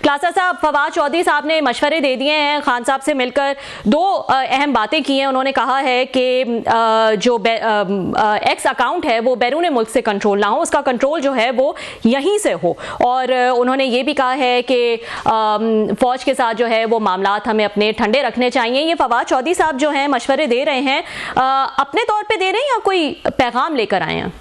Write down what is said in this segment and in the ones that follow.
क्लासा साहब, फवाद चौधरी साहब ने मशवरे दे दिए हैं, खान साहब से मिलकर दो अहम बातें की हैं। उन्होंने कहा है कि जो एक्स अकाउंट है वो बैरून मुल्क से कंट्रोल ना हो, उसका कंट्रोल जो है वो यहीं से हो। और उन्होंने ये भी कहा है कि फौज के साथ जो है वो मामलात हमें अपने ठंडे रखने चाहिए। ये फवाद चौधरी साहब जो हैं मशवरे दे रहे हैं, अपने तौर पर दे रहे हैं या कोई पैगाम लेकर आए हैं?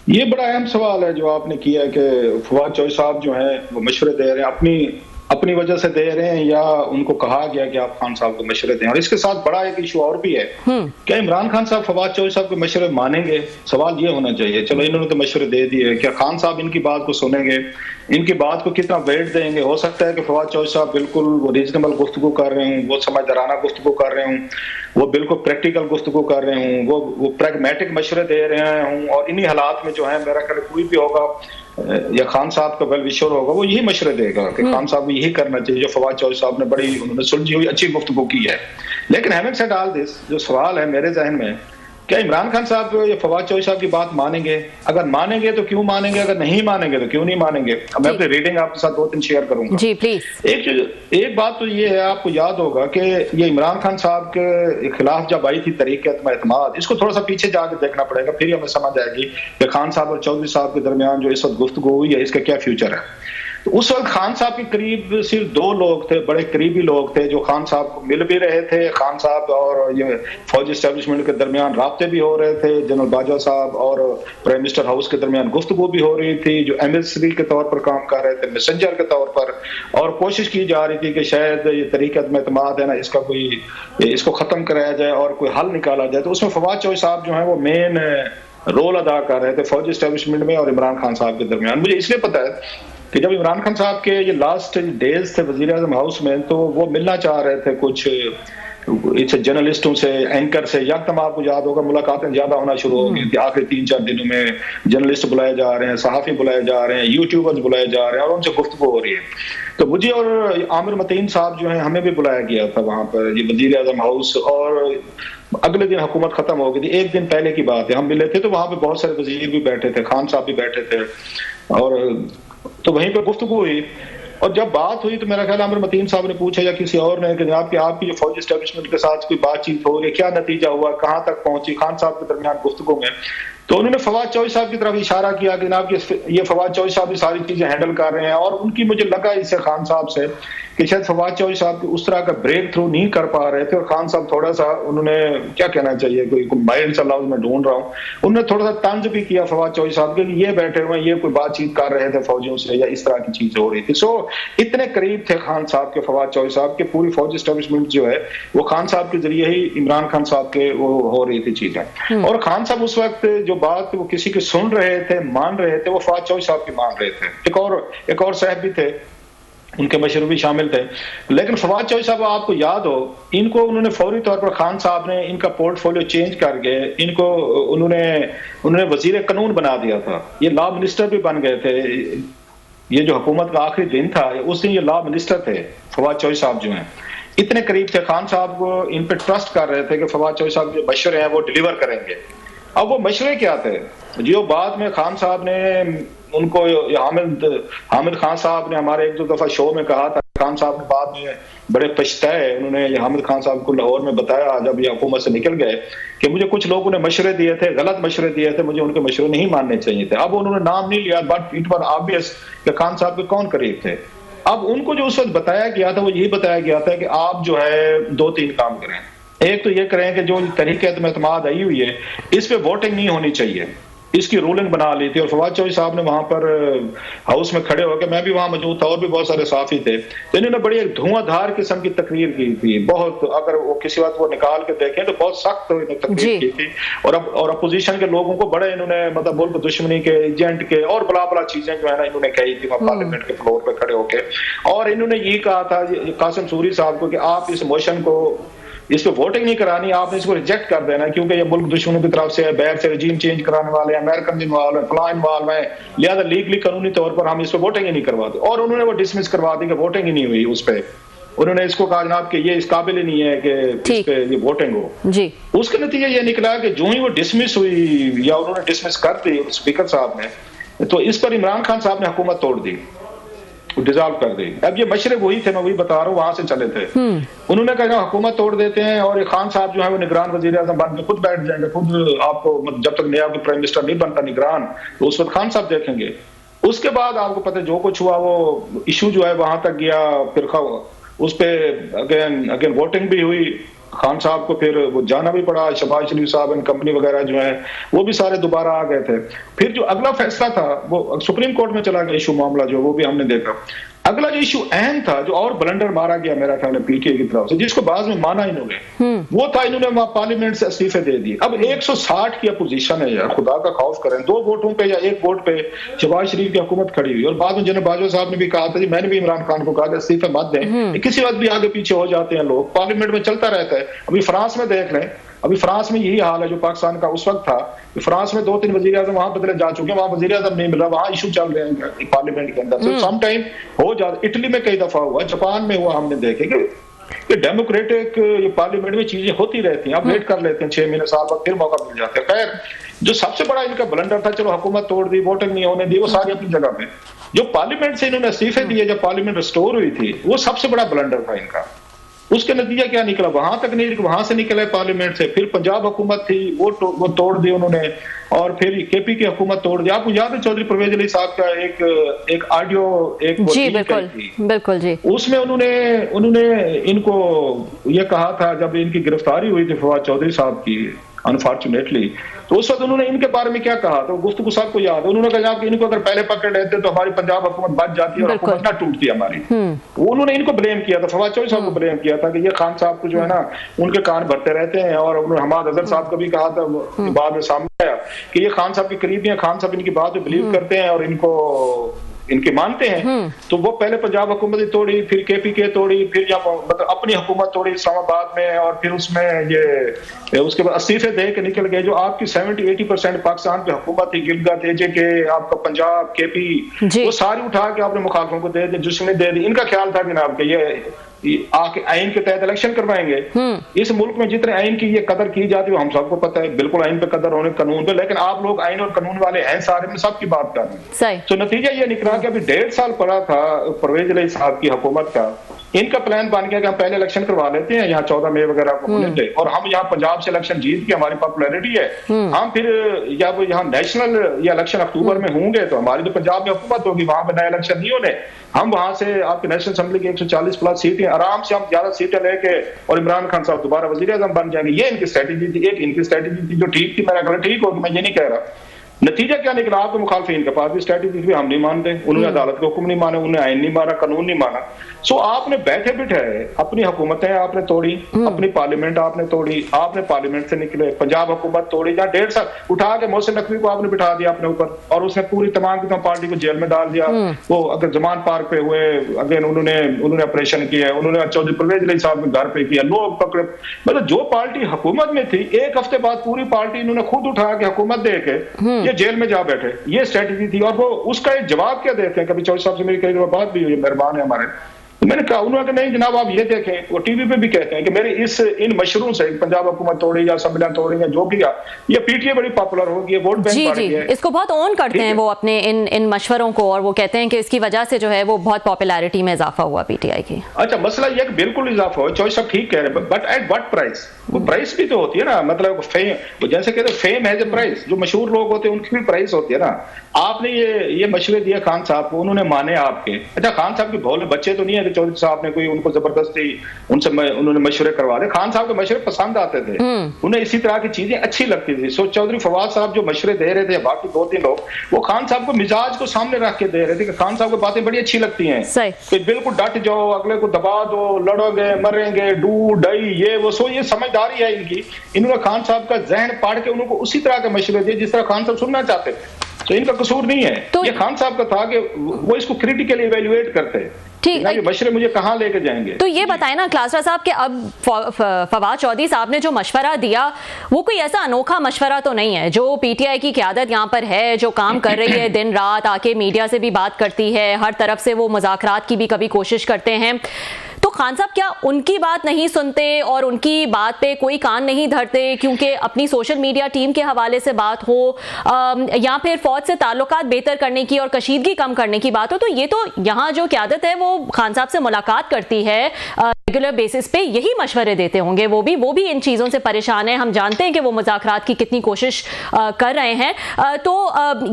ये बड़ा अहम सवाल है जो आपने किया है कि फवाद चौधरी साहब जो हैं वो मशवरे दे रहे हैं, अपनी वजह से दे रहे हैं या उनको कहा गया कि आप खान साहब को मशवरे दें। और इसके साथ बड़ा एक इशू और भी है, क्या इमरान खान साहब फवाद चौधरी साहब के मशवरे मानेंगे? सवाल ये होना चाहिए। चलो इन्होंने तो मशवरे दे दिए, क्या खान साहब इनकी बात को सुनेंगे, इनकी बात को कितना वेट देंगे? हो सकता है कि फवाद चौधरी साहब बिल्कुल वो रीजनेबल गुफ्तगू कर रहे हूँ, वो समझदाराना गुफ्तगू कर रहे हूँ, वो बिल्कुल प्रैक्टिकल गुफ्तगू कर रहे हूँ, वो प्रैग्मेटिक मशवरे दे रहे हूँ। और इन्हीं हालात में जो है मेरा ख्याल कोई भी होगा या खान साहब का वेल विशर होगा वो यही मशवरे देगा कि खान साहब को यही करना चाहिए जो फवाद चौधरी साहब ने बड़ी उन्होंने सुलझी हुई अच्छी गुफ्तगू की है। लेकिन हैविंग सेड ऑल दिस, जो सवाल है मेरे जहन में, क्या इमरान खान साहब या फवाद चौधरी साहब की बात मानेंगे? अगर मानेंगे तो क्यों मानेंगे, अगर नहीं मानेंगे तो क्यों नहीं मानेंगे? मैं अपनी रीडिंग आपके साथ 2-3 शेयर करूंगा जी प्लीज। एक बात तो ये है, आपको याद होगा कि ये इमरान खान साहब के खिलाफ जब आई थी तहरीक-ए-एतमाद, इसको थोड़ा सा पीछे जाके देखना पड़ेगा, फिर हमें समझ आएगी कि खान साहब और चौधरी साहब के दरमियान जो इस वक्त गुफ्तगू हुई है इसका क्या फ्यूचर है। तो उस वक्त खान साहब के करीब सिर्फ 2 लोग थे, बड़े करीबी लोग थे, जो खान साहब को मिल भी रहे थे। खान साहब और ये फौजी एस्टेब्लिशमेंट के दरमियान राब्ते भी हो रहे थे, जनरल बाजवा साहब और प्राइम मिनिस्टर हाउस के दरमियान गुफ्तगू भी हो रही थी, जो एमएससी के तौर पर काम कर रहे थे, मैसेंजर के तौर पर। और कोशिश की जा रही थी कि शायद ये तहरीक-ए-एतमाद है ना, इसको खत्म कराया जाए और कोई हल निकाला जाए। तो उसमें फवाद चौधरी साहब जो है वो मेन रोल अदा कर रहे थे फौजी एस्टेब्लिशमेंट में और इमरान खान साहब के दरमियान। मुझे इसलिए पता है कि जब इमरान खान साहब के ये लास्ट डेज थे वजीर आज़म हाउस में, तो वो मिलना चाह रहे थे कुछ जर्नलिस्टों से, एंकर से। यकदम आपको याद होगा मुलाकातें ज्यादा होना शुरू हो गई थी आखिरी 3-4 दिनों में। जर्नलिस्ट बुलाए जा रहे हैं, सहाफी बुलाए जा रहे हैं, यूट्यूबर्स बुलाए जा रहे हैं और उनसे गुफ्तगू हो रही है। तो मुझे और आमिर मतीन साहब जो है हमें भी बुलाया गया था वहां पर, ये वजीर आज़म हाउस। और अगले दिन हुकूमत खत्म हो गई थी, एक दिन पहले की बात है, हम मिले थे। तो वहां पे बहुत सारे वजीर भी बैठे थे, खान साहब भी बैठे थे, और तो वहीं पर गुफ्तगू हुई। और जब बात हुई तो मेरा ख्याल आमिर मतीन साहब ने पूछा या किसी और ने कि जनाब कि आपकी जो फौजी एस्टेब्लिशमेंट के साथ कोई बातचीत हो रही है, क्या नतीजा हुआ, कहाँ तक पहुंची खान साहब के दरमियान गुफ्तगू में? तो उन्होंने फवाद चौधरी साहब की तरफ इशारा किया कि जनाब ये फवाद चौधरी साहब ये सारी चीजें हैंडल कर रहे हैं। और उनकी मुझे लगा इससे खान साहब से कि शायद फवाद चौधरी साहब उस तरह का ब्रेक थ्रू नहीं कर पा रहे थे। और खान साहब थोड़ा सा, उन्होंने क्या कहना चाहिए, कोई माइल्ड सा लफ्ज मैं ढूंढ रहा हूँ, उन्होंने थोड़ा सा तंज भी किया फवाद चौधरी साहब के, ये बैठे हुए ये कोई बातचीत कर रहे थे फौजियों से या इस तरह की चीजें हो रही थी। सो इतने करीब थे खान साहब के फवाद चौधरी साहब के, पूरी फौजी एस्टेब्लिशमेंट जो है वो खान साहब के जरिए ही इमरान खान साहब के वो हो रही थी चीजें। और खान साहब उस वक्त जो बात वो किसी के सुन रहे थे, मान रहे थे, वो फवाद चौधरी साहब की मान रहे थे। एक और साहब भी थे, उनके मशवरे भी शामिल थे। लेकिन फवाद चौधरी साहब, आपको याद हो, इनको उन्होंने फौरी तौर पर खान साहब ने इनका पोर्टफोलियो चेंज करके इनको उन्होंने वजीर कानून बना दिया था। ये लॉ मिनिस्टर भी बन गए थे। ये जो हुकूमत का आखिरी दिन था उस दिन ये लॉ मिनिस्टर थे फवाद चौधरी साहब जो हैं। इतने करीब थे खान साहब को, इन पे ट्रस्ट कर रहे थे कि फवाद चौधरी साहब जो मशवरे हैं वो डिलीवर करेंगे। अब वो मशवरे क्या थे जो बाद में खान साहब ने उनको, हामिद खान साहब ने हमारे 1-2 दफा शो में कहा था, खान साहब ने बाद में बड़े पछताए, उन्होंने हामिद खान साहब को लाहौर में बताया जब ये हुकूमत से निकल गए कि मुझे कुछ लोगों ने मशवरे दिए थे, गलत मशवरे दिए थे, मुझे उनके मशवरे नहीं मानने चाहिए थे। अब उन्होंने नाम नहीं लिया, बट इट वाज ऑब्वियस कि खान साहब के कौन करीब थे। अब उनको जो उस वक्त बताया गया था वो यही बताया गया था कि आप जो है 2-3 काम करें। एक तो ये करें कि जो तहरीक-ए-एतमाद आई हुई है इस पे वोटिंग नहीं होनी चाहिए, इसकी रूलिंग बना ली थी। और फवाद चौधरी साहब ने वहां पर हाउस में खड़े होकर, मैं भी वहां मौजूद था और भी बहुत सारे साफी थे, तो इन्होंने बड़ी एक धुआंधार किस्म की तकरीर की थी। बहुत, अगर वो किसी वक्त वो निकाल के देखें तो बहुत सख्त इन्होंने तकरीर की थी। और अपोजिशन के लोगों को बड़े इन्होंने मतलब मुल्क दुश्मनी के एजेंट के और बला चीजें जो है ना इन्होंने कही थी वहां पार्लियामेंट के फ्लोर पर खड़े होकर। और इन्होंने ये कहा था कासिम सूरी साहब को कि आप इस मोशन को, इस पे वोटिंग नहीं करानी, आपने इसको रिजेक्ट कर देना, क्योंकि ये मुल्क दुश्मनों की तरफ से है, बैर से रजीम चेंज कराने वाले हैं, अमेरिकन इन्वॉल्व है, फलां इन्वॉल्व है, लिहाजा लीगली कानूनी तौर पर हम इस पे वोटिंग ही नहीं करवाते। और उन्होंने वो डिसमिस करवा दी कि वोटिंग ही नहीं हुई उस पर। उन्होंने इसको कहा जनाब कि ये इस काबिल ही नहीं है कि इस पे ये वोटिंग हो जी। उसके नतीजे ये निकला कि जो ही वो डिसमिस हुई या उन्होंने डिसमिस कर दी स्पीकर साहब ने, तो इस पर इमरान खान साहब ने हुकूमत तोड़ दी। डिजॉल्व कर दी। अब ये मशरे वही थे, मैं वही बता रहा हूँ, वहां से चले थे। उन्होंने कहा हुकूमत तोड़ देते हैं और खान साहब जो है वो निगरान वजीर आज़म बन के खुद बैठ जाएंगे, खुद आपको जब तक नया प्राइम मिनिस्टर नहीं बनता निगरान, तो उस वक्त खान साहब देखेंगे। उसके बाद आपको पता है जो कुछ हुआ, वो इशू जो है वहां तक गया, फिर उस पर अगेन वोटिंग भी हुई, खान साहब को फिर वो जाना भी पड़ा, शहबाज शरीफ साहब एंड कंपनी वगैरह जो है वो भी सारे दोबारा आ गए थे। फिर जो अगला फैसला था वो सुप्रीम कोर्ट में चला गया इशू मामला, जो वो भी हमने देखा। अगला जो इशू अहम था, जो और ब्लंडर मारा गया मेरा ख्याल है पीटीआई की तरफ से, जिसको बाद में माना इन्होंने, वो था इन्होंने वहां पार्लियामेंट से इस्तीफे दे दिए। अब 160 की अपोजिशन है यार, खुदा का खौफ करें, 2 वोटों पे या 1 वोट पे शहबाज शरीफ की हुकूमत खड़ी हुई। और बाद में जनरल बाजवा साहब ने भी कहा था जी, मैंने भी इमरान खान को कहा इस्तीफे मत दें, किसी वक्त भी आगे पीछे हो जाते हैं लोग, पार्लियामेंट में चलता रहता है। अभी फ्रांस में देख लें, अभी फ्रांस में यही हाल है जो पाकिस्तान का उस वक्त था। फ्रांस में 2-3 वजीर आज़म वहां बदले जा चुके हैं, वहां वजीर आज़म नहीं मिल रहा, वहां इशू चल रहे हैं पार्लियामेंट के अंदर। तो सम टाइम हो जाता, इटली में कई दफा हुआ, जापान में हुआ, हमने देखे कि डेमोक्रेटिक ये पार्लियामेंट में चीजें होती रहती हैं। आप वेट कर लेते हैं 6 महीने साल बाद, फिर मौका मिल जाता है। खैर, जो सबसे बड़ा इनका ब्लंडर था, चलो हुकूमत तोड़ दी, वोटिंग नहीं होने दी, वो सारी अपनी जगह पे। जो पार्लियामेंट से इन्होंने इस्तीफे दिए जब पार्लियामेंट रिस्टोर हुई थी, वो सबसे बड़ा ब्लंडर था इनका। उसके नतीजा क्या निकला, वहां तक नहीं, वहां से निकले पार्लियामेंट से। फिर पंजाब हुकूमत थी, वो तोड़ दी उन्होंने, और फिर केपी की हुकूमत तोड़ दी। आपको याद है चौधरी परवेज अली साहब का एक ऑडियो, एक जी बिल्कुल जी, उसमें उन्होंने इनको ये कहा था, जब इनकी गिरफ्तारी हुई थी फवाद चौधरी साहब की अनफॉर्चुनेटली, तो उस वक्त उन्होंने इनके बारे में क्या कहा, तो गुफ्तगू सबको याद है। उन्होंने कहा कि इनको अगर पहले पकड़ लेते तो हमारी पंजाब हुकूमत बच जाती और हुकूमत ना टूटती हमारी। उन्होंने इनको ब्लेम किया था, फवाद चौधरी साहब को ब्लेम किया था कि ये खान साहब को जो है ना उनके कान भरते रहते हैं। और उन्होंने हमाद अजहर साहब को भी कहा था, बाद में सामने आया कि ये खान साहब के करीबी हैं, खान साहब इनकी बात में बिलीव करते हैं और इनके मानते हैं। तो वो पहले पंजाब हुकूमत तोड़ी, फिर केपीके तोड़ी, फिर मतलब अपनी हुकूमत तोड़ी इस्लामाबाद में, और फिर उसमें ये उसके बाद इस्तीफे दे के निकल गए। जो आपकी 70-80% पाकिस्तान की हुकूमत थी, गिलगित जेके, आपका पंजाब, केपी, वो सारी उठा के आपने मुखालफों को दे दी, जिसने दे दी। इनका ख्याल था जनाब कि ये आके आइन के तहत इलेक्शन करवाएंगे। इस मुल्क में जितने आइन की ये कदर की जाती है हम सबको पता है, बिल्कुल आइन पे कदर होने, कानून पे, लेकिन आप लोग आइन और कानून वाले हैं सारे में, सबकी बात कर रहे हैं। तो नतीजा ये निकला कि अभी 1.5 साल पड़ा था परवेज अली साहब की हुकूमत का। इनका प्लान बन गया कि हम पहले इलेक्शन करवा लेते हैं, यहाँ 14 मई वगैरह को होने थे, और हम यहाँ पंजाब से इलेक्शन जीत के, हमारी पॉपुलैरिटी है, हम फिर जब यहाँ नेशनल या इलेक्शन अक्टूबर में होंगे तो हमारी तो पंजाब में हुकूमत होगी, वहां पर नया इलेक्शन नहीं होने। हम वहां से आपकी नेशनल असेंबली की 140+ सीटें आराम से हम 11 सीटें लेके और इमरान खान साहब दोबारा वजीर आज़म बन जाएंगे। ये इनकी स्ट्रेटेजी थी। एक इनकी स्ट्रेटेजी थी जो ठीक थी, मेरा ख्याल ठीक होगी, मैं ये नहीं कह रहा। नतीजा क्या निकला, आपके मुखालफिन के पास भी स्ट्रेटेजी थी, हम नहीं मानते, उन्होंने अदालत के हुक्म नहीं माने, उन्होंने आइन नहीं माना, कानून नहीं माना। सो आपने बैठे बिठाए अपनी हुकूमतें आपने तोड़ी, अपनी पार्लियामेंट आपने तोड़ी, आपने पार्लियामेंट से निकले, पंजाब हुकूमत तोड़ी, जहाँ 1.5 साल उठा के मोहसिन नकवी को आपने बिठा दिया अपने ऊपर, और उसने पूरी तमाम की पार्टी को जेल में डाल दिया। वो अगर जमान पार्क पे हुए, अगेन उन्होंने ऑपरेशन किया, उन्होंने चौधरी परवेज अली साहब के घर पे किया, लोग पकड़े। मतलब जो पार्टी हुकूमत में थी, 1 हफ्ते बाद पूरी पार्टी इन्होंने खुद उठा के हुकूमत दे के ये जेल में जा बैठे। ये स्ट्रेटेजी थी। और वो उसका एक जवाब क्या देते हैं, कभी चौधरी साहब से मेरी कई बात भी हुई, मेहरबान है हमारे, तो मैंने कहा, उन्होंने कहा नहीं जनाब आप ये देखें, वो टीवी पे भी कहते हैं कि मेरे इन मशरूम से पंजाब हुकूमत तोड़ी या सम्मेलन तोड़ी या जो किया, ये पीटीआई बड़ी पॉपुलर होगी, वोट बैंक बढ़ गया है। इसको बहुत ऑन करते हैं वो अपने इन मशवरों को, और वो कहते हैं कि इसकी वजह से जो है वो बहुत पॉपुलैरिटी में इजाफा हुआ पीटीआई की। अच्छा, मसला ये कि बिल्कुल इजाफा हो, चॉइस सब ठीक कह रहे हैं, बट एट व्हाट प्राइस? वो प्राइस भी तो होती है ना, मतलब फेम, जैसे कहते हैं फेम हैज अ प्राइस, जो मशहूर लोग होते हैं उनकी भी प्राइस होती है ना। आपने ये मशवरे दिए खान साहब को, उन्होंने माने आपके। अच्छा, खान साहब के भोले बच्चे तो नहीं है कि चौधरी साहब ने कोई उनको जबरदस्ती उन्होंने मशवरे करवा दे। खान साहब के मशवरे पसंद आते थे, उन्हें इसी तरह की चीजें अच्छी लगती थी। सो चौधरी फवाद साहब जो मशवरे दे रहे थे, बाकी 2-3 लोग, वो खान साहब को मिजाज को सामने रख के दे रहे थे कि खान साहब को बातें बड़ी अच्छी लगती हैं, तो बिल्कुल डट जाओ, अगले को दबा दो, लड़ोगे, मरेंगे, डू डई, ये वो। सो ये समझदारी है इनकी। इन्होंने खान साहब का जहन पाड़ के उनको उसी तरह के मशवरे दिए जिस तरह खान साहब सुनना चाहते थे। तो इनका कसूर नहीं है, तो ये खान साहब का था कि वो इसको क्रिटिकली इवेल्युएट करते हैं, ठीक है, मशवरे मुझे कहां लेके जाएंगे। तो ये बताएं ना क्लासरा साहब कि अब फवाद चौधरी साहब ने जो मशवरा दिया वो कोई ऐसा अनोखा मशवरा तो नहीं है। जो पीटीआई की क़यादत यहाँ पर है, जो काम कर रही है, दिन रात आके मीडिया से भी बात करती है, हर तरफ से वो मुज़ाकरात की भी कभी कोशिश करते हैं, तो खान साहब क्या उनकी बात नहीं सुनते और उनकी बात पे कोई कान नहीं धरते क्योंकि अपनी सोशल मीडिया टीम के हवाले से बात हो या फिर फौज से ताल्लुकात बेहतर करने की और कशीदगी कम करने की बात हो, तो ये तो यहाँ जो क़यादत है वो खान साहब से मुलाकात करती है रेगुलर बेसिस पे, यही मशवरे देते होंगे। वो भी इन चीज़ों से परेशान है। हम जानते हैं कि वो मुज़ाकरात की कितनी कोशिश कर रहे हैं। तो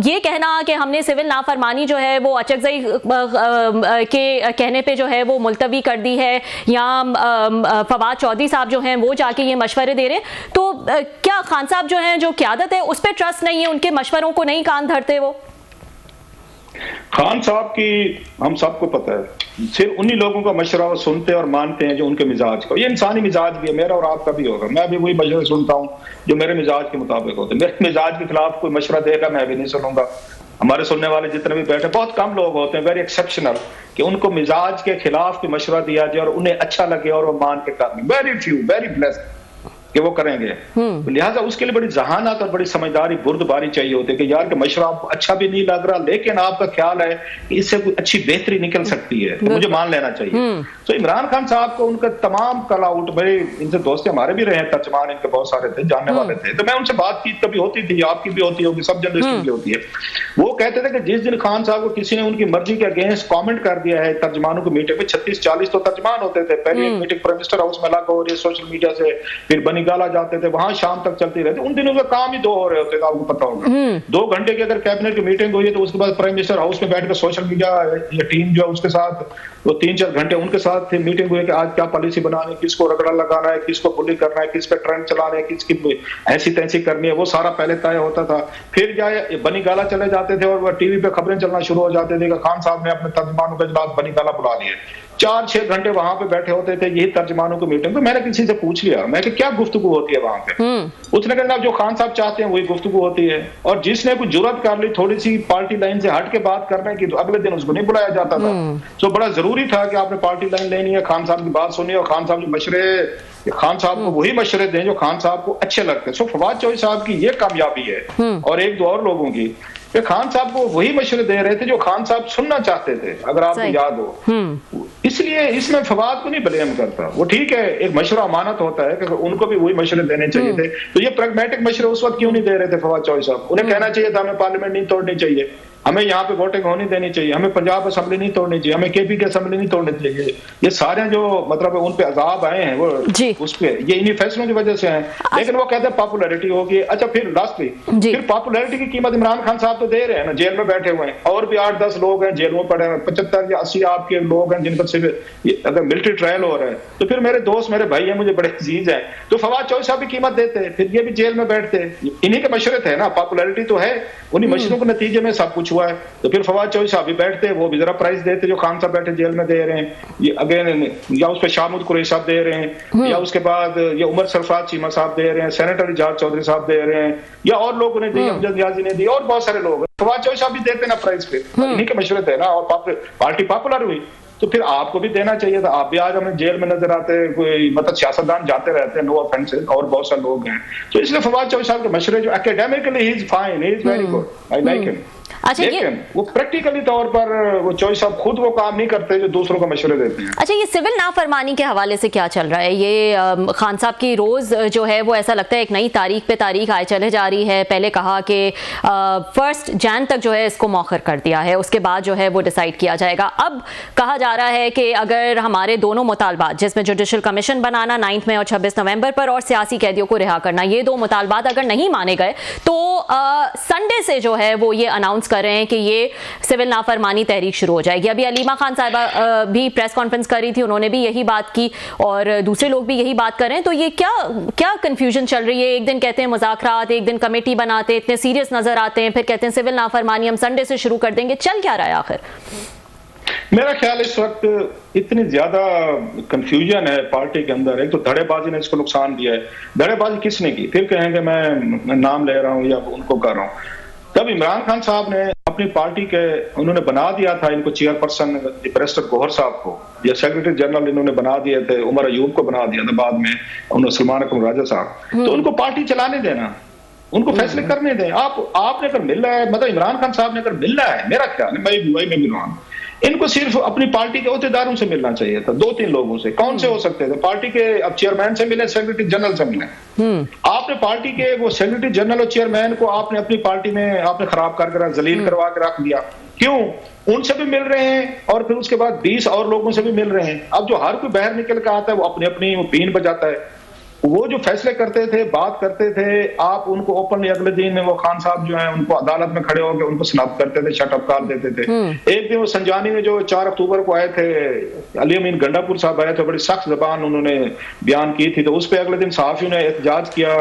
ये कहना कि हमने सिविल नाफरमानी जो है वो अचकज़ई के कहने पे जो है वो मुलतवी कर दी है या फवाद चौधरी साहब जो हैं वो जाके ये मशवरे दे रहे हैं, तो क्या खान साहब जो हैं, जो क़यादत है उस पर ट्रस्ट नहीं है, उनके मशवरों को नहीं कान धरते? वो खान साहब की हम सबको पता है, सिर्फ उन्हीं लोगों का मशवरा वो सुनते और मानते हैं जो उनके मिजाज का, ये इंसानी मिजाज भी है, मेरा और आपका भी होगा। मैं भी वही मशवरे सुनता हूँ जो मेरे मिजाज के मुताबिक होते हैं। मेरे मिजाज के खिलाफ कोई मशवरा देगा मैं भी नहीं सुनूंगा। हमारे सुनने वाले जितने भी बैठे, बहुत कम लोग होते हैं, वेरी एक्सेप्शनल, कि उनको मिजाज के खिलाफ कोई मशवरा दिया जाए और उन्हें अच्छा लगे और वो मान के कर, वेरी फ्यू, वेरी ब्लेस्ड कि वो करेंगे। लिहाजा उसके लिए बड़ी जहानत और बड़ी समझदारी, बुर्दबारी चाहिए होती है कि यार कि मशवरा आपको अच्छा भी नहीं लग रहा लेकिन आपका ख्याल है कि इससे कोई अच्छी बेहतरी निकल सकती है, तो मुझे मान लेना चाहिए। तो इमरान खान साहब को उनका तमाम कल आउट, भाई इनसे दोस्त हमारे भी रहे, तर्जमान इनके बहुत सारे थे, जानने वाले थे, तो मैं उनसे बातचीत कभी होती थी, आपकी भी होती होगी, सब जर्नलिस्टों की होती है। वो कहते थे कि जिस दिन खान साहब को किसी ने उनकी मर्जी के अगेंस्ट कॉमेंट कर दिया है तर्जमानों की मीटिंग में, 36-40 तो तर्जमान होते थे, पहले एक मीटिंग प्राइम मिनिस्टर हाउस में अलग हो रही है सोशल मीडिया से, फिर बनी गाला जाते थे, वहां शाम तक चलती रहती। उन दिनों का काम ही 2 हो रहे होते थे, आपको पता होगा। 2 घंटे की अगर कैबिनेट की मीटिंग हुई है तो उसके बाद प्राइम मिनिस्टर हाउस में बैठकर सोशल मीडिया या टीम जो है उसके साथ वो 3-4 घंटे उनके साथ मीटिंग हुई कि आज क्या पॉलिसी बनानी है, किसको रगड़ा लगाना है, किसको बुली करना है, किस पे ट्रेंड चलाना है, किसकी ऐसी तैसी करनी है, वो सारा पहले तय होता था। फिर जाए बनी गाला चले जाते थे और वो टीवी पे खबरें चलना शुरू हो जाते थे कि खान साहब ने अपने तर्जमानों का इजलास बनी गाला बुला लिया। 4-6 घंटे वहां पे बैठे होते थे यही तर्जमानों की मीटिंग। तो मैंने किसी से पूछ लिया, मैं कि क्या गुफ्तगू होती है वहां पे? उसने कहा जो खान साहब चाहते हैं वही गुफ्तगू होती है, और जिसने कुछ जुर्रत कर ली थोड़ी सी पार्टी लाइन से हट के बात करने की तो अगले दिन उसको नहीं बुलाया जाता था। तो बड़ा जरूरी था कि आपने पार्टी लाइन लेनी है, खान साहब की बात सुनी और खान साहब जो मशवरे, खान साहब को वही मशवरे दें जो खान साहब को अच्छे लगते हैं। सो फवाद चौधरी साहब की ये कामयाबी है और 1-2 और लोगों की, खान साहब को वही मशवरे दे रहे थे जो खान साहब सुनना चाहते थे, अगर आपको याद हो। इसलिए इसमें फवाद को नहीं ब्लेम करता, वो ठीक है, एक मशवरा अमानत होता है कि उनको भी वही मशवरे देने चाहिए थे। तो ये प्रैग्मेटिक मशवरे उस वक्त क्यों नहीं दे रहे थे फवाद चौधरी साहब? उन्हें कहना चाहिए था हमें पार्लियामेंट नहीं तोड़नी चाहिए, हमें यहाँ पे वोटिंग होनी देनी चाहिए, हमें पंजाब असेंबली नहीं तोड़नी चाहिए, हमें केपी की असेंबली नहीं तोड़नी चाहिए। ये सारे जो मतलब उन पे अजाब आए हैं वो उस पे ये इन्हीं फैसलों की वजह से हैं। लेकिन वो कहते हैं पॉपुलैरिटी होगी। अच्छा, फिर लास्टली फिर पॉपुलैरिटी की कीमत इमरान खान साहब तो दे रहे हैं ना, जेल में बैठे हुए हैं, और भी 8-10 लोग हैं जेल में पड़े हैं, 75 या 80 आपके लोग हैं जिन पर सिर्फ अगर मिलिट्री ट्रायल हो रहा है। तो फिर मेरे दोस्त, मेरे भाई हैं, मुझे बड़े अजीज हैं, तो फवाद चौधरी साहब भी कीमत देते, फिर ये भी जेल में बैठते। इन्हीं के मशवरे थे ना, पॉपुलैरिटी तो है, उन्हीं मशवरों के नतीजे में सब कुछ हुआ है। तो फिर फवाद चौधरी साहब भी बैठते, वो भी जरा प्राइस देते जो खान साहब बैठे जेल में दे रहे हैं, ये अगेन या उस पे शाहमूद कुरैशी साहब दे रहे हैं, या उसके बाद ये उमर सरफराज चीमा साहब दे रहे हैं, सेनेटर इजाज चौधरी साहब दे रहे हैं, या और लोगों ने दी, अमजद नियाजी ने दी, और बहुत सारे लोग। फवाद चौधरी साहब भी देते ना प्राइस पे, इन्हीं के मशवरे थे ना, और पार्टी पॉपुलर हुई। तो फिर आपको भी देना चाहिए था। आप भी आज हमें जेल में नजर आते हैं, कोई मतलब सियासतदान जाते रहते हैं, नो ऑफेंसेस, और बहुत सारे लोग हैं। तो इसलिए फवाद चौधरी साहब के मशवरे जो academically he is fine, he is very good, I like him. अच्छा, लेकिन वो प्रैक्टिकली तौर पर वो चौधरी साहब खुद वो काम नहीं करते जो दूसरों को मशवरे देते हैं। अच्छा, ये सिविल नाफरमानी के हवाले से क्या चल रहा है? ये खान साहब की रोज जो है वो ऐसा लगता है एक नई तारीख पे तारीख आए चले जा रही है। पहले कहा कि 1 जनवरी तक जो है इसको मौखर कर दिया है, उसके बाद जो है वो डिसाइड किया जाएगा। अब कहा जा रहा है कि अगर हमारे दोनों मुतालबात, जिसमें जुडिशल कमीशन बनाना 9 मई और 26 नवंबर पर, और सियासी कैदियों को रिहा करना, ये 2 मुतालबात अगर नहीं माने गए तो संडे से जो है वो ये अनाउंस कर रहे हैं कि ये सिविल नाफरमानी तहरीक शुरू हो जाएगी। अभी अलीमा खान साहिबा भी प्रेस कॉन्फ्रेंस कर रही थी, उन्होंने भी यही बात की और दूसरे लोग भी यही बात कर रहे हैं। तो ये क्या कंफ्यूजन चल रही है? एक दिन कहते हैं मुज़ाकरात, एक दिन कमेटी बनाते, इतने सीरियस नजर आते हैं, फिर कहते हैं सिविल नाफरमानी हम संडे से शुरू कर देंगे। चल क्या रहा है आखिर? मेरा ख्याल इस वक्त इतनी ज्यादा कंफ्यूजन है पार्टी के अंदर। एक तो धड़ेबाजी ने इसको नुकसान दिया है। धड़ेबाजी किसने की? फिर कहेंगे मैं नाम ले रहा हूं या उनको कर रहा हूं। तब इमरान खान साहब ने अपनी पार्टी के उन्होंने बना दिया था इनको चेयरपर्सन बैरिस्टर गौहर साहब को, या सेक्रेटरी जनरल इन्होंने बना दिए थे, उमर अयूब को बना दिया था बाद में उन्होंने, सलमान अकरम राजा साहब। तो उनको पार्टी चलाने देना, उनको फैसले करने दें। आपने अगर मिल रहा है, मतलब इमरान खान साहब ने अगर मिल रहा है, मेरा ख्याल है, मैं भी रहा हूं, इनको सिर्फ अपनी पार्टी के अहदेदारों से मिलना चाहिए था, 2-3 लोगों से। कौन से हो सकते थे? पार्टी के अब चेयरमैन से मिले, सेक्रेटरी जनरल से मिले। आपने पार्टी के वो सेक्रेटरी जनरल और चेयरमैन को आपने अपनी पार्टी में आपने खराब कर जलील करवा के रख दिया। क्यों? उनसे भी मिल रहे हैं और फिर उसके बाद 20 और लोगों से भी मिल रहे हैं। अब जो हर कोई बाहर निकल कर आता है वो अपनी अपनी बीन बजाता है। वो जो फैसले करते थे, बात करते थे, आप उनको ओपनली अगले दिन वो खान साहब जो है उनको अदालत में खड़े होकर उनको स्नैप करते थे, शटअप कर देते थे। एक दिन वो संजानी में जो 4 अक्टूबर को आए थे, अली अमीन गंडापुर साहब आए थे, बड़ी सख्त जबान उन्होंने बयान की थी, तो उस पर अगले दिन सहाफियों ने एहतजाज किया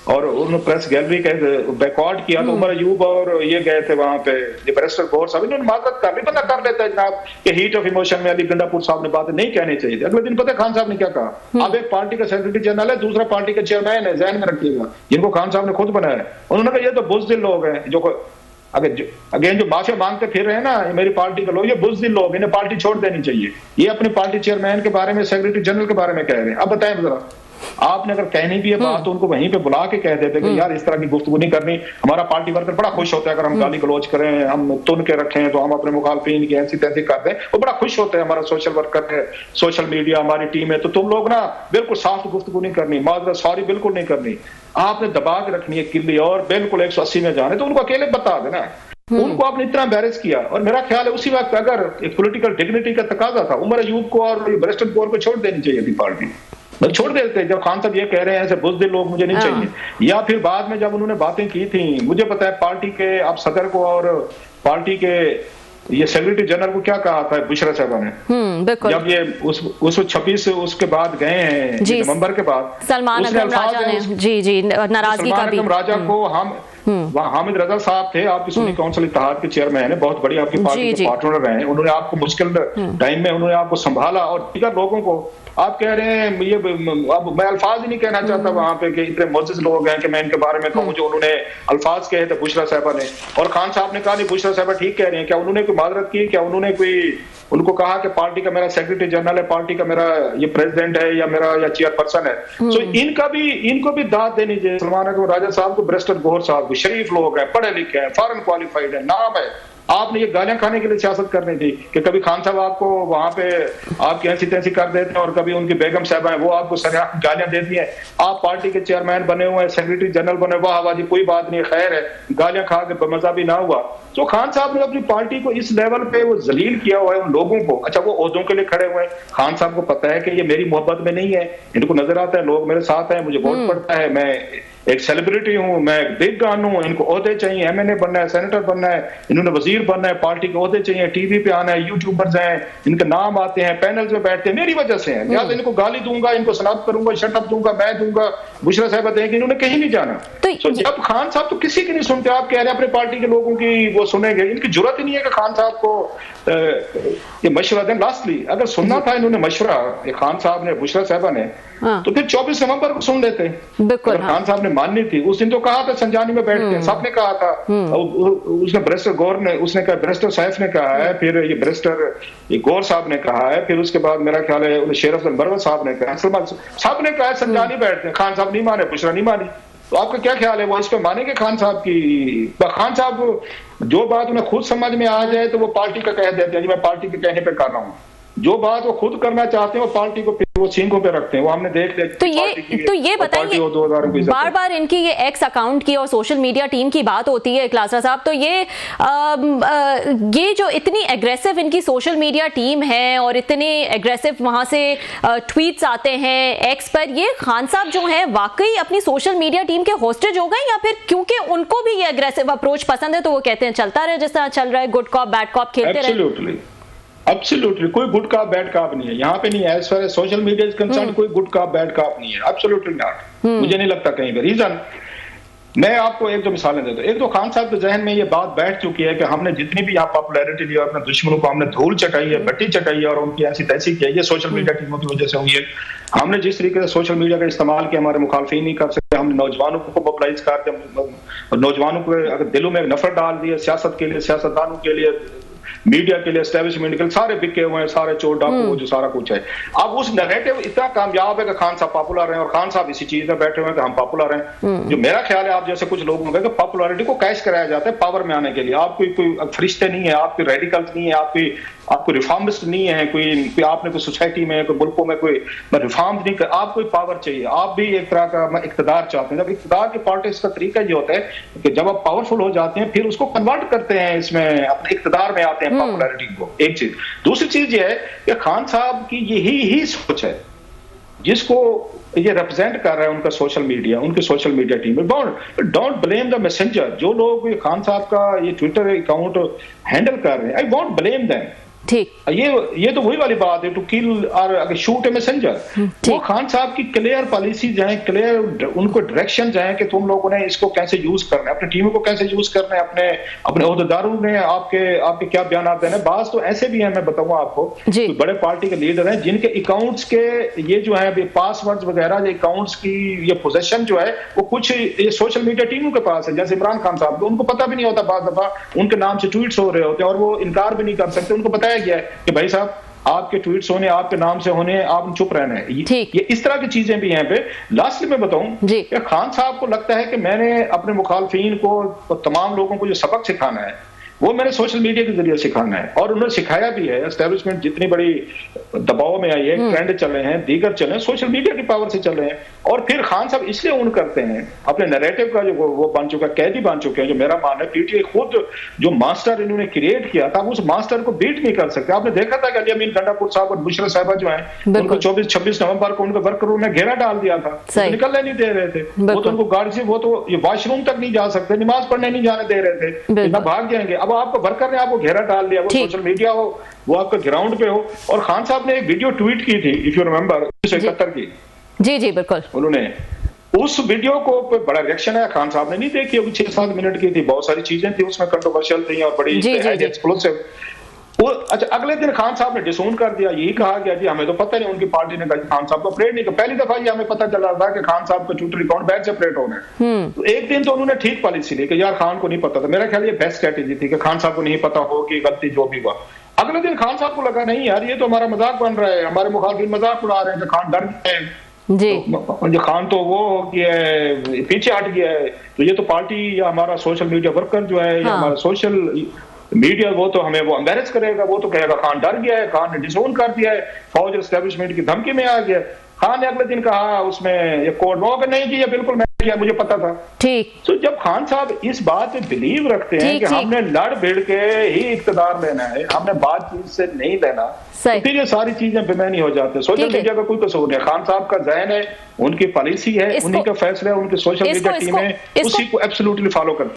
और उन्होंने प्रेस गैलरी का बैकआउट किया। तो उमर अयूब और ये गए थे वहां पे, बैरिस्टर गौर साहब, इन्होंने माजरत कर ली, बंदा कर लेता है जनाब कि हीट ऑफ इमोशन में अली गंडापुर साहब ने बातें नहीं कहनी चाहिए थी। अगले दिन पता है खान साहब ने क्या कहा? अब एक पार्टी का सेक्रेटरी जनरल है, दूसरा पार्टी का चेयरमैन है, ज़हन में रखिएगा, जिनको खान साहब ने खुद बनाया है। उन्होंने कहा ये तो बुज़दिल लोग हैं जो अगेन जो माफिया मांगते फिर रहे हैं ना मेरी पार्टी के लोग, ये बुज़दिल लोग, इन्हें पार्टी छोड़ देनी चाहिए। ये अपनी पार्टी चेयरमैन के बारे में, सेक्रेटरी जनरल के बारे में कह रहे हैं। अब बताएं जरा, आपने अगर कहनी भी है बात तो उनको वहीं पे बुला के कह देते कि यार इस तरह की गुफ्तगू नहीं करनी। हमारा पार्टी वर्कर बड़ा खुश होता है अगर हम गाली गलौज करें, हम तुन के रखें, तो हम अपने मुखालफिन की ऐसी तैसी करते हैं, वो बड़ा खुश होता है। हमारा सोशल वर्कर है, सोशल मीडिया हमारी टीम है, तो तुम लोग ना बिल्कुल साफ गुफ्तगू नहीं करनी, माजरत सॉरी बिल्कुल नहीं करनी, आपने दबा के रखनी है किल्ली और बिल्कुल 180 में जाने, तो उनको अकेले बता देना। उनको आपने इतना एम्बैरेस किया। और मेरा ख्याल है उसी वक्त अगर एक पॉलिटिकल डिग्निटी का तकाजा था, उमर अयूब को और बैरिस्टर गौर को छोड़ देनी चाहिए थी पार्टी, छोड़ देते। जब खान साहब ये कह रहे हैं ऐसे बुज़दिल लोग मुझे नहीं चाहिए, या फिर बाद में जब उन्होंने बातें की थी, मुझे पता है पार्टी के आप सदर को और पार्टी के ये सेक्रेटरी जनरल को क्या कहा था बुशरा साहबा ने, जब ये उस 26 उसके बाद गए हैं नवंबर के बाद, सलमान अकरम राजा ने जी नाराजगी का भी, राजा को हम वहाँ हामिद रजा साहब थे, आपकी सुन्नी काउंसिल इत्तेहाद के चेयरमैन है, बहुत बड़ी आपकी पार्टी के पार्टनर रहे हैं, उन्होंने आपको मुश्किल टाइम में उन्होंने आपको संभाला। और दीगर लोगों को आप कह रहे हैं ये, अब मैं अल्फाज ही नहीं कहना चाहता वहां पे कि इतने मोअज़्ज़िज़ लोग हैं कि मैं इनके बारे में कहूं जो उन्होंने अल्फाज कहे थे बुशरा साहबा ने। और खान साहब ने कहा नहीं बुशरा साहबा ठीक कह रहे हैं, क्या उन्होंने कोई माजरत की? क्या उन्होंने कोई उनको कहा कि पार्टी का मेरा सेक्रेटरी जनरल है, पार्टी का मेरा ये प्रेसिडेंट है या मेरा या चेयरपर्सन है? तो इनको भी दाद देनी चाहिए। सलमान अकरम राजा साहब को, बैरिस्टर गौहर साहब को, शरीफ लोग हैं, पढ़े लिखे हैं, फॉरेन क्वालिफाइड है, नाम है। आपने ये गालियां खाने के लिए सियासत करनी थी कि कभी खान साहब आपको वहां पे आपकी ऐसी तैसी कर देते हैं और कभी उनकी बेगम साहब है वो आपको गालियां देती हैं। आप पार्टी के चेयरमैन बने हुए हैं, सेक्रेटरी जनरल बने, वाह वाह जी कोई बात नहीं, खैर है, गालियां खा के बेमजा भी ना हुआ। तो खान साहब ने अपनी पार्टी को इस लेवल पे वो जलील किया हुआ है उन लोगों को। अच्छा वो ओहदों के लिए खड़े हुए हैं, खान साहब को पता है कि ये मेरी मोहब्बत में नहीं है, इनको नजर आता है लोग मेरे साथ हैं, मुझे वोट पड़ता है, मैं एक सेलिब्रिटी हूं, मैं एक बिग गन हूं, इनको ओहदे चाहिए, एमएनए बनना है, सेनेटर बनना है, इन्होंने वजीर बनना है, पार्टी के ओहदे चाहिए, टीवी पे आना है, यूट्यूबर्स हैं, इनके नाम आते हैं, पैनल्स में बैठते हैं, मेरी वजह से हैं। लिहाजा इनको गाली दूंगा, इनको स्नैप करूंगा, शटअप दूंगा, मैं दूंगा। बुशरा साहब बताएं कि इन्होंने कहीं नहीं जाना। तो जब खान साहब तो किसी की नहीं सुनते, आप कह रहे हैं अपने पार्टी के लोगों की वो सुनेंगे, इनकी जरूरत ही नहीं है कि खान साहब को ये मशवरा दें। लास्टली अगर सुनना था इन्होंने मशवरा खान साहब ने, बुशरा साहबा ने, तो फिर 24 नवंबर को सुन लेते। बिल्कुल खान साहब ने माननी थी, उस दिन तो कहा था संजानी में बैठ के सबने कहा था, उसने बैरिस्टर गौर ने, उसने कहा, बैरिस्टर सैफ ने कहा है, फिर ये बैरिस्टर गौर साहब ने कहा है, फिर उसके बाद मेरा ख्याल है शेर अफजल बरवत साहब ने कहा, साहब ने कहा संजानी बैठते हैं। खान साहब नहीं माने, बुशरा नहीं मानी। तो आपका क्या ख्याल है, वो इस पे मानेंगे खान साहब की? खान साहब जो बात उन्हें खुद समझ में आ जाए तो वो पार्टी का कह देते हैं जी मैं पार्टी के कहने पे कर रहा हूँ। जो बात वो खुद करना चाहते हैं वो पार्टी को वो सींगों पे रखते हैं, वो हमने देख लिया। तो ये बताइए, बार बार इनकी ये एक्स अकाउंट की और सोशल मीडिया टीम की बात होती है क्लासरा साहब, तो ये जो इतनी एग्रेसिव इनकी सोशल मीडिया टीम है और इतने एग्रेसिव वहां से ट्वीट्स आते हैं एक्स पर, ये खान साहब जो हैं वाकई अपनी सोशल मीडिया टीम के होस्टेज हो गए, या फिर क्योंकि उनको भी ये एग्रेसिव अप्रोच पसंद है तो वो कहते हैं चलता रहे जिस तरह चल रहा है, गुड कॉप बैड कॉप खेलते रहे? एब्सोल्युटली कोई गुड कॉप बैड कॉप नहीं है यहाँ पे, नहीं है as far as social media is concern, कोई गुड कॉप बैड कॉप नहीं है, एब्सोल्युटली नॉट। मुझे नहीं लगता कहीं पे। रीजन मैं आपको एक दो मिसालें देता हूँ। एक तो खान साहब के जहन में ये बात बैठ चुकी है कि हमने जितनी भी यहाँ पॉपुलैरिटी ली और अपने दुश्मनों को हमने धूल चटाई है, बट्टी चटाई है और उनकी ऐसी तैसी की है, ये सोशल मीडिया टीमों की वजह से हुई है। हमने जिस तरीके से सोशल मीडिया का इस्तेमाल किया हमारे मुखालफिन नहीं कर सकते, हमने नौजवानों को मोबिलाइज कर दिया, नौजवानों को अगर दिलों में नफरत डाल दी है, सियासत के लिए, सियासतदानों के लिए, मीडिया के लिए, एस्टेब्लिशमेंट के लिए, सारे बिके हुए हैं, सारे चोर डाकू जो सारा कुछ है। अब उस नेगेटिव इतना कामयाब है कि खान साहब पॉपुलर हैं और खान साहब इसी चीज में बैठे हुए हैं कि हम पॉपुलर हैं। जो मेरा ख्याल है आप जैसे कुछ लोग होंगे कि पॉपुलरिटी को कैश कराया जाता है पावर में आने के लिए। आप कोई फरिश्ते नहीं है, आपके रेडिकल्स नहीं है, आपकी आप कोई रिफॉर्मिस्ट नहीं है, कोई आपने कोई सोसाइटी में कोई मुल्कों में कोई रिफॉर्म नहीं कर, आप कोई पावर चाहिए, आप भी एक तरह का इक़्तिदार चाहते हैं। जब इक़्तिदार की पॉलिटिक्स का तरीका ये होता है कि जब आप पावरफुल हो जाते हैं फिर उसको कन्वर्ट करते हैं, इसमें अपने इक़्तिदार में आते हैं, पॉपुलैरिटी को। एक चीज। दूसरी चीज ये है कि खान साहब की यही ही सोच है जिसको ये रिप्रेजेंट कर रहा है उनका सोशल मीडिया, उनकी social media team. Don't blame the messenger. जो लोग खान साहब का ये ट्विटर अकाउंट हैंडल कर रहे हैं, आई वोंट ब्लेम देम। ठीक, ये तो वही वाली बात है, टू किल और शूट ए मैसेंजर। वो खान साहब की क्लियर पॉलिसीज हैं, क्लियर उनको डायरेक्शन हैं कि तुम लोगों ने इसको कैसे यूज करना है, अपनी टीमों को कैसे यूज करना है, अपने ओहदेदारों ने आपके क्या बयान देना है। बात तो ऐसे भी है, मैं बताऊंगा आपको, बड़े पार्टी के लीडर हैं जिनके अकाउंट्स के ये जो है पासवर्ड वगैरह, अकाउंट्स की ये पोजेशन जो है वो कुछ ये सोशल मीडिया टीमों के पास है। जैसे इमरान खान साहब, उनको पता भी नहीं होता, बात दफा उनके नाम से ट्वीट्स हो रहे होते हैं और वो इनकार भी नहीं कर सकते। उनको बताया गया है कि भाई साहब आपके ट्वीट्स होने, आपके नाम से होने, आप चुप रहना है। ये इस तरह की चीजें भी यहाँ पे। लास्टली मैं बताऊं कि खान साहब को लगता है कि मैंने अपने मुखालफिन को, तमाम लोगों को जो सबक सिखाना है वो मैंने सोशल मीडिया के जरिए सिखाना है, और उन्होंने सिखाया भी है। एस्टेब्लिशमेंट जितनी बड़ी दबाव में आई है, ट्रेंड चले हैं, दीगर चले हैं, सोशल मीडिया की पावर से चल रहे हैं। और फिर खान साहब इसलिए उन करते हैं अपने नैरेटिव का, जो वो बन चुका, कैदी बन चुके हैं। जो मेरा मानना है, पीटीआई खुद जो मास्टर इन्होंने क्रिएट किया था, उस मास्टर को बीट नहीं कर सकते। आपने देखा था कि अली अमीन गंडापुर साहब और बुशरा साहबा जो है, उनको 24-26 नवंबर को उनके वर्करों ने घेरा डाल दिया था, निकलने नहीं दे रहे थे। वो तो उनको गाड़ी से, वो तो ये वॉशरूम तक नहीं जा सकते, नमाज पढ़ने नहीं जाने दे रहे थे, इतना भाग जाएंगे। अब आपको वर्कर ने आपको घेरा डाल दिया, वो सोशल मीडिया हो, वो आपका ग्राउंड पे हो। और खान साहब ने एक वीडियो ट्वीट की थी, इफ यू रिमेंबर, 1971 की। जी बिल्कुल। उन्होंने उस वीडियो को बड़ा रिएक्शन है, खान साहब ने नहीं देखी, अभी 6-7 मिनट की थी, बहुत सारी चीजें थी उसमें कंट्रोवर्शियल थी और बड़ी एक्सप्लोसिव। अच्छा, अगले दिन खान साहब ने डिसोन कर दिया। यही कहा गया जी हमें तो पता नहीं, उनकी पार्टी ने खान साहब को ऑपरेट नहीं किया। पहली दफा ये हमें पता चला था कि खान साहब का ट्विटर अकाउंट बैच ऑपरेट हो रहे हैं। तो एक दिन तो उन्होंने ठीक पॉलिसी ली कि यार खान को नहीं पता था। मेरा ख्याल ये बेस्ट स्ट्रेटेजी थी कि खान साहब को नहीं पता हो कि गलती जो भी हुआ। अगले दिन खान साहब को लगा नहीं यार, ये तो हमारा मजाक बन रहा है, हमारे मुखालिफिन मजाक उड़ा रहे हैं कि खान डर गए जी, खान तो वो हो गया है, पीछे हट गया है। तो ये तो पार्टी या हमारा सोशल मीडिया वर्कर जो है, या हमारा सोशल मीडिया, वो तो हमें वो एम्बैरेस करेगा, वो तो कहेगा खान डर गया है, खान ने डिसोन कर दिया है, फौज एस्टेब्लिशमेंट की धमकी में आ गया। खान ने अगले दिन कहा उसमें ये कोड वो नहीं किया, बिल्कुल मैं किया, मुझे पता था। ठीक। तो जब खान साहब इस बात पे बिलीव रखते हैं कि हमने लड़ भिड़ के ही इक़्तिदार लेना है, हमने बातचीत से नहीं लेना, तो फिर ये सारी चीजें बेमानी हो जाती है। सोशल मीडिया का कोई कसूर नहीं, खान साहब का ज़हन है, उनकी पॉलिसी है, उन्हीं का फैसला है, उनकी सोशल मीडिया टीम है, उसी को एब्सोल्युटली फॉलो करती है।